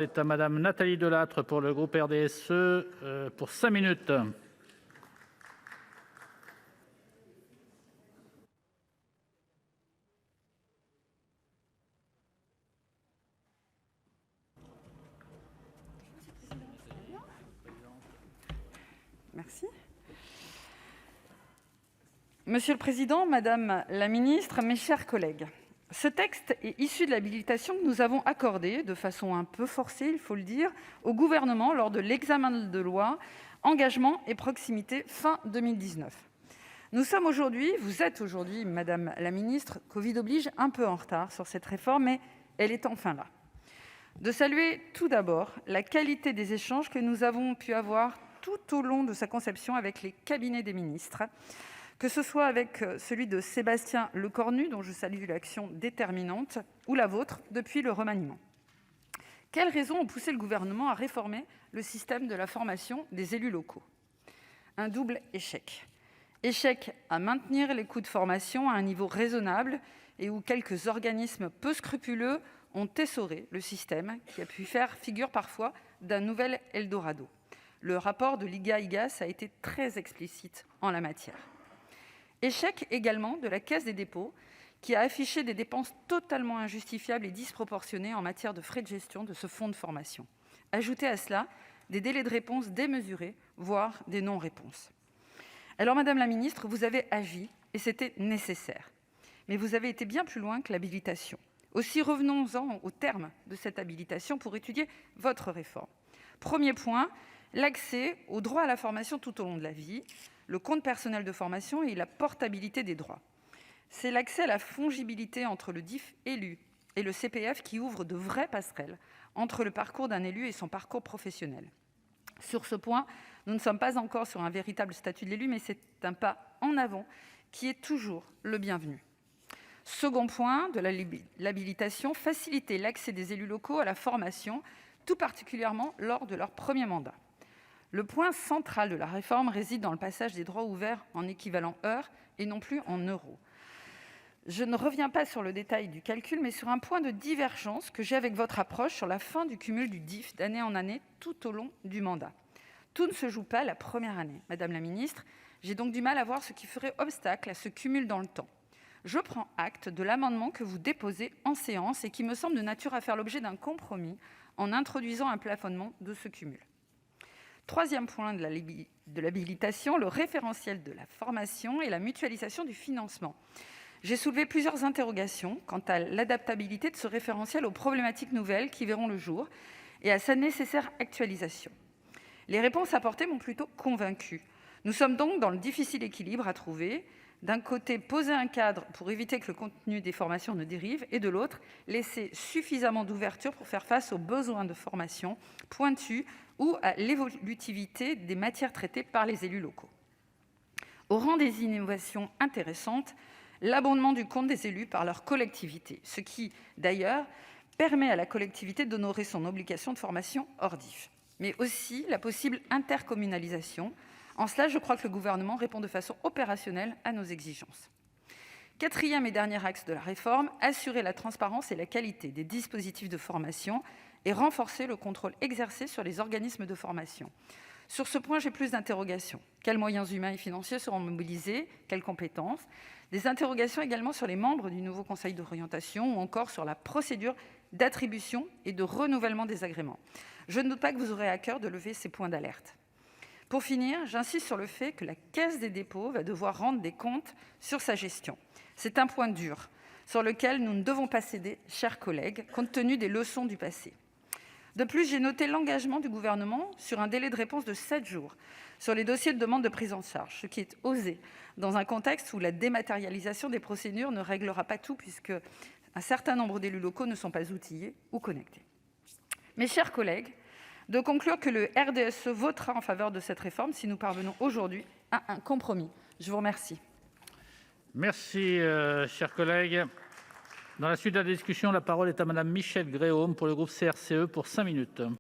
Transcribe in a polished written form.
C'est à Madame Nathalie Delattre pour le groupe RDSE pour 5 minutes. Merci. Monsieur le Président, Madame la Ministre, mes chers collègues, ce texte est issu de l'habilitation que nous avons accordée, de façon un peu forcée, il faut le dire, au Gouvernement lors de l'examen de loi Engagement et proximité fin 2019. Vous êtes aujourd'hui, Madame la Ministre, Covid oblige, un peu en retard sur cette réforme, mais elle est enfin là. De saluer tout d'abord la qualité des échanges que nous avons pu avoir tout au long de sa conception avec les cabinets des ministres, que ce soit avec celui de Sébastien Lecornu, dont je salue l'action déterminante, ou la vôtre depuis le remaniement. Quelles raisons ont poussé le Gouvernement à réformer le système de la formation des élus locaux ? Un double échec. Échec à maintenir les coûts de formation à un niveau raisonnable et où quelques organismes peu scrupuleux ont essoré le système qui a pu faire figure parfois d'un nouvel Eldorado. Le rapport de l'IGA-IGAS a été très explicite en la matière. Échec également de la Caisse des dépôts, qui a affiché des dépenses totalement injustifiables et disproportionnées en matière de frais de gestion de ce fonds de formation. Ajoutez à cela des délais de réponse démesurés, voire des non-réponses. Alors, Madame la Ministre, vous avez agi et c'était nécessaire. Mais vous avez été bien plus loin que l'habilitation. Aussi, revenons-en au terme de cette habilitation pour étudier votre réforme. Premier point, l'accès au droit à la formation tout au long de la vie, le compte personnel de formation et la portabilité des droits. C'est l'accès à la fongibilité entre le DIF élu et le CPF qui ouvre de vraies passerelles entre le parcours d'un élu et son parcours professionnel. Sur ce point, nous ne sommes pas encore sur un véritable statut de l'élu, mais c'est un pas en avant qui est toujours le bienvenu. Second point de l'habilitation, faciliter l'accès des élus locaux à la formation, tout particulièrement lors de leur premier mandat. Le point central de la réforme réside dans le passage des droits ouverts en équivalent heure et non plus en euros. Je ne reviens pas sur le détail du calcul, mais sur un point de divergence que j'ai avec votre approche sur la fin du cumul du DIF d'année en année tout au long du mandat. Tout ne se joue pas la première année, Madame la Ministre. J'ai donc du mal à voir ce qui ferait obstacle à ce cumul dans le temps. Je prends acte de l'amendement que vous déposez en séance et qui me semble de nature à faire l'objet d'un compromis en introduisant un plafonnement de ce cumul. Troisième point de l'habilitation, le référentiel de la formation et la mutualisation du financement. J'ai soulevé plusieurs interrogations quant à l'adaptabilité de ce référentiel aux problématiques nouvelles qui verront le jour et à sa nécessaire actualisation. Les réponses apportées m'ont plutôt convaincue. Nous sommes donc dans le difficile équilibre à trouver. D'un côté, poser un cadre pour éviter que le contenu des formations ne dérive, et de l'autre, laisser suffisamment d'ouverture pour faire face aux besoins de formation pointus ou à l'évolutivité des matières traitées par les élus locaux. Au rang des innovations intéressantes, l'abondement du compte des élus par leur collectivité, ce qui, d'ailleurs, permet à la collectivité d'honorer son obligation de formation hors DIF, mais aussi la possible intercommunalisation. En cela, je crois que le Gouvernement répond de façon opérationnelle à nos exigences. Quatrième et dernier axe de la réforme, assurer la transparence et la qualité des dispositifs de formation et renforcer le contrôle exercé sur les organismes de formation. Sur ce point, j'ai plus d'interrogations. Quels moyens humains et financiers seront mobilisés ? Quelles compétences ? Des interrogations également sur les membres du nouveau conseil d'orientation ou encore sur la procédure d'attribution et de renouvellement des agréments. Je ne doute pas que vous aurez à cœur de lever ces points d'alerte. Pour finir, j'insiste sur le fait que la Caisse des dépôts va devoir rendre des comptes sur sa gestion. C'est un point dur sur lequel nous ne devons pas céder, chers collègues, compte tenu des leçons du passé. De plus, j'ai noté l'engagement du Gouvernement sur un délai de réponse de 7 jours sur les dossiers de demande de prise en charge, ce qui est osé dans un contexte où la dématérialisation des procédures ne réglera pas tout puisque un certain nombre d'élus locaux ne sont pas outillés ou connectés. Mes chers collègues, de conclure que le RDSE votera en faveur de cette réforme si nous parvenons aujourd'hui à un compromis. Je vous remercie. Merci, chers collègues. Dans la suite de la discussion, la parole est à Madame Michelle Gréaume pour le groupe CRCE pour 5 minutes.